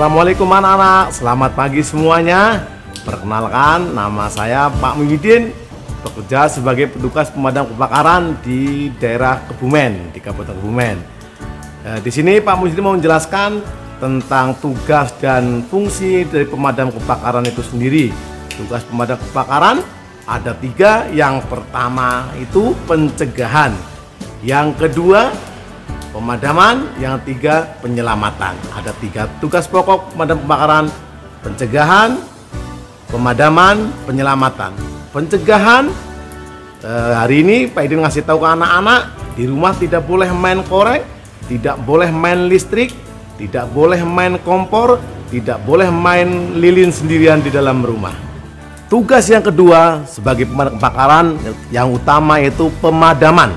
Assalamualaikum anak-anak, selamat pagi semuanya. Perkenalkan, nama saya Pak Muhyiddin, bekerja sebagai petugas pemadam kebakaran di daerah Kebumen, di Kabupaten Kebumen. Di sini Pak Muhyiddin mau menjelaskan tentang tugas dan fungsi dari pemadam kebakaran itu sendiri. Tugas pemadam kebakaran ada 3. Yang pertama itu pencegahan, yang kedua pemadaman, yang 3 penyelamatan. Ada 3 tugas pokok pemadam kebakaran: pencegahan, pemadaman, penyelamatan. Pencegahan, hari ini Pak Idin ngasih tahu ke anak-anak, di rumah tidak boleh main korek, tidak boleh main listrik, tidak boleh main kompor, tidak boleh main lilin sendirian di dalam rumah. Tugas yang kedua sebagai pemadam kebakaran yang utama yaitu pemadaman.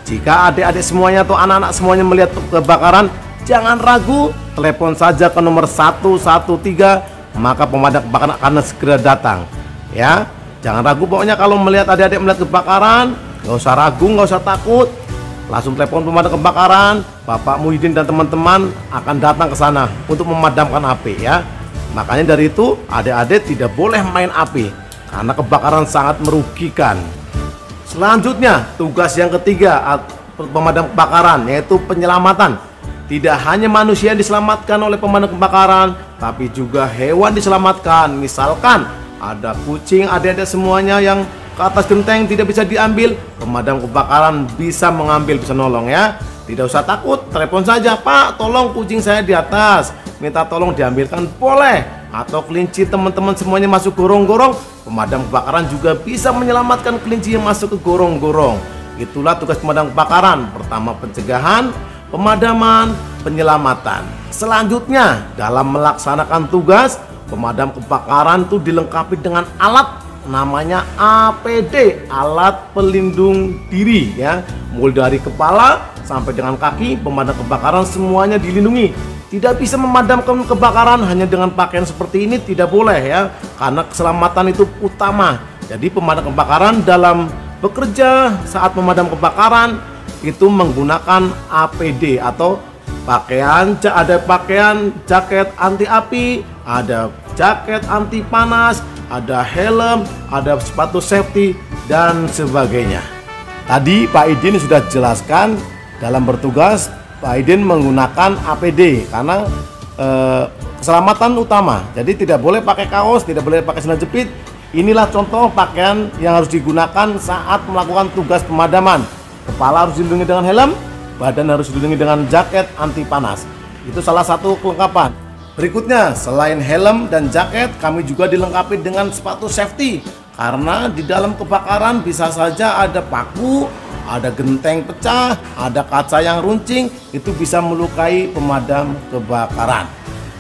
Jika adik-adik semuanya atau anak-anak semuanya melihat kebakaran, jangan ragu, telepon saja ke nomor 113, maka pemadam kebakaran akan segera datang. Ya, jangan ragu, pokoknya kalau melihat adik-adik melihat kebakaran, nggak usah ragu, nggak usah takut, langsung telepon pemadam kebakaran. Bapak Muhyiddin dan teman-teman akan datang ke sana untuk memadamkan api ya. Makanya dari itu adik-adik tidak boleh main api karena kebakaran sangat merugikan. Selanjutnya, tugas yang ketiga pemadam kebakaran yaitu penyelamatan. Tidak hanya manusia yang diselamatkan oleh pemadam kebakaran, tapi juga hewan diselamatkan. Misalkan ada kucing, adik-adik semuanya yang ke atas genteng tidak bisa diambil, pemadam kebakaran bisa mengambil, bisa nolong ya. Tidak usah takut, telepon saja, Pak, tolong kucing saya di atas, minta tolong diambilkan, boleh. Atau kelinci teman-teman semuanya masuk gorong-gorong, pemadam kebakaran juga bisa menyelamatkan kelinci yang masuk ke gorong-gorong. Itulah tugas pemadam kebakaran. Pertama pencegahan, pemadaman, penyelamatan. Selanjutnya dalam melaksanakan tugas, pemadam kebakaran itu dilengkapi dengan alat namanya APD, alat pelindung diri ya. Mulai dari kepala sampai dengan kaki, pemadam kebakaran semuanya dilindungi. Tidak bisa memadamkan kebakaran hanya dengan pakaian seperti ini, tidak boleh ya, karena keselamatan itu utama. Jadi pemadam kebakaran dalam bekerja saat memadam kebakaran itu menggunakan APD atau pakaian, ada pakaian jaket anti api, ada jaket anti panas, ada helm, ada sepatu safety dan sebagainya. Tadi Pak Idin sudah jelaskan dalam bertugas Pak Idin menggunakan APD karena keselamatan utama. Jadi tidak boleh pakai kaos, tidak boleh pakai sandal jepit. Inilah contoh pakaian yang harus digunakan saat melakukan tugas pemadaman. Kepala harus dilindungi dengan helm, badan harus dilindungi dengan jaket anti panas. Itu salah satu kelengkapan. Berikutnya, selain helm dan jaket, kami juga dilengkapi dengan sepatu safety. Karena di dalam kebakaran bisa saja ada paku, ada genteng pecah, ada kaca yang runcing, itu bisa melukai pemadam kebakaran.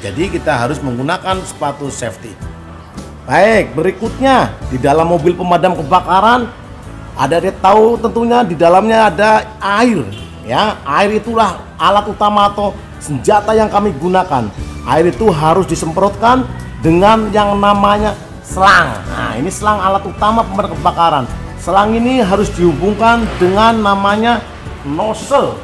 Jadi kita harus menggunakan sepatu safety. Baik, berikutnya di dalam mobil pemadam kebakaran ada tahu tentunya di dalamnya ada air ya. Air itulah alat utama atau senjata yang kami gunakan. Air itu harus disemprotkan dengan yang namanya selang. Nah, ini selang alat utama pemadam kebakaran. Selang ini harus dihubungkan dengan namanya nozzle.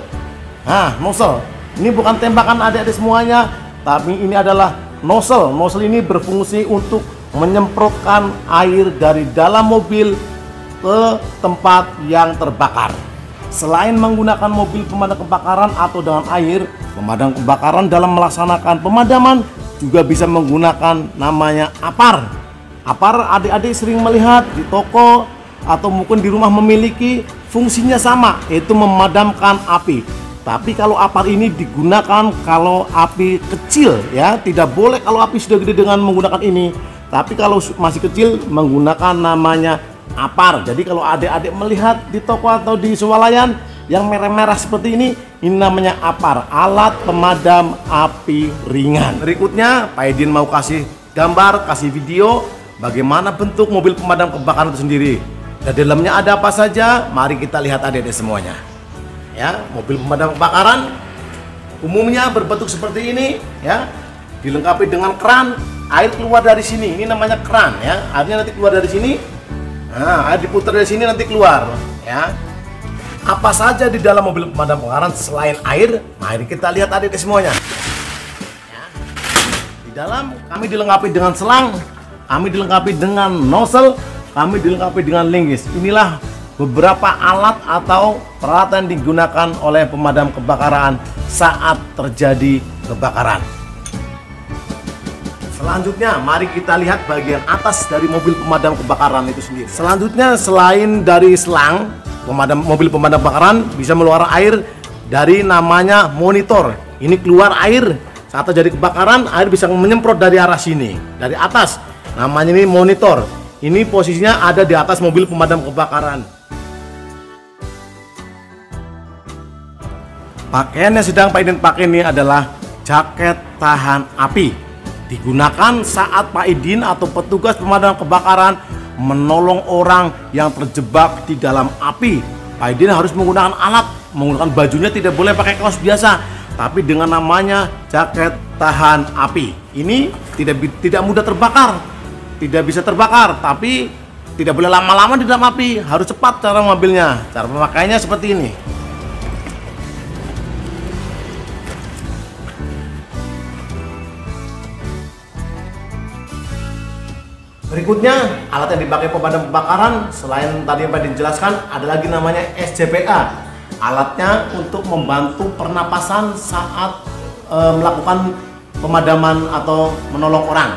Nah, nozzle ini bukan tembakan adik-adik semuanya, tapi ini adalah nozzle. Nozzle ini berfungsi untuk menyemprotkan air dari dalam mobil ke tempat yang terbakar. Selain menggunakan mobil pemadam kebakaran atau dengan air, pemadam kebakaran dalam melaksanakan pemadaman juga bisa menggunakan namanya APAR. APAR adik-adik sering melihat di toko atau mungkin di rumah memiliki, fungsinya sama, yaitu memadamkan api. Tapi kalau APAR ini digunakan kalau api kecil ya, tidak boleh kalau api sudah gede dengan menggunakan ini. Tapi kalau masih kecil menggunakan namanya APAR. Jadi kalau adik-adik melihat di toko atau di swalayan yang merah-merah seperti ini namanya APAR, alat pemadam api ringan. Berikutnya Pak Idin mau kasih gambar, kasih video bagaimana bentuk mobil pemadam kebakaran itu sendiri. Dan di dalamnya ada apa saja? Mari kita lihat adik-adik semuanya. Ya, mobil pemadam kebakaran umumnya berbentuk seperti ini ya. Dilengkapi dengan keran, air keluar dari sini. Ini namanya keran ya. Airnya nanti keluar dari sini. Nah, air diputar dari sini nanti keluar ya. Apa saja di dalam mobil pemadam kebakaran selain air? Mari kita lihat adik-adik semuanya. Ya. Di dalam kami dilengkapi dengan selang, kami dilengkapi dengan nozzle, kami dilengkapi dengan linggis. Inilah beberapa alat atau peralatan yang digunakan oleh pemadam kebakaran saat terjadi kebakaran. Selanjutnya, mari kita lihat bagian atas dari mobil pemadam kebakaran itu sendiri. Selanjutnya, selain dari selang, mobil pemadam kebakaran bisa mengeluarkan air dari namanya monitor. Ini keluar air saat terjadi kebakaran, air bisa menyemprot dari arah sini, dari atas. Namanya ini monitor. Ini posisinya ada di atas mobil pemadam kebakaran. Pakaian yang sedang Pak Idin pakai ini adalah jaket tahan api. Digunakan saat Pak Idin atau petugas pemadam kebakaran menolong orang yang terjebak di dalam api. Pak Idin harus menggunakan alat, menggunakan bajunya tidak boleh pakai kaos biasa, tapi dengan namanya jaket tahan api. Ini tidak mudah terbakar, tidak bisa terbakar, tapi tidak boleh lama-lama di dalam api, harus cepat cara mengambilnya. Cara pemakaiannya seperti ini. Berikutnya, alat yang dipakai pemadam kebakaran selain tadi yang Pak dijelaskan, ada lagi namanya SCBA. Alatnya untuk membantu pernapasan saat melakukan pemadaman atau menolong orang.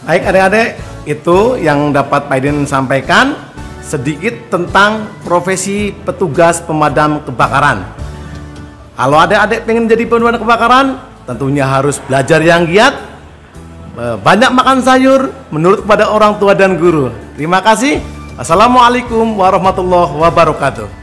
Baik adik-adik, itu yang dapat Pak Idin sampaikan sedikit tentang profesi petugas pemadam kebakaran. Kalau adik-adik pengen jadi pemadam kebakaran, tentunya harus belajar yang giat, banyak makan sayur, menurut kepada orang tua dan guru. Terima kasih. Assalamualaikum warahmatullahi wabarakatuh.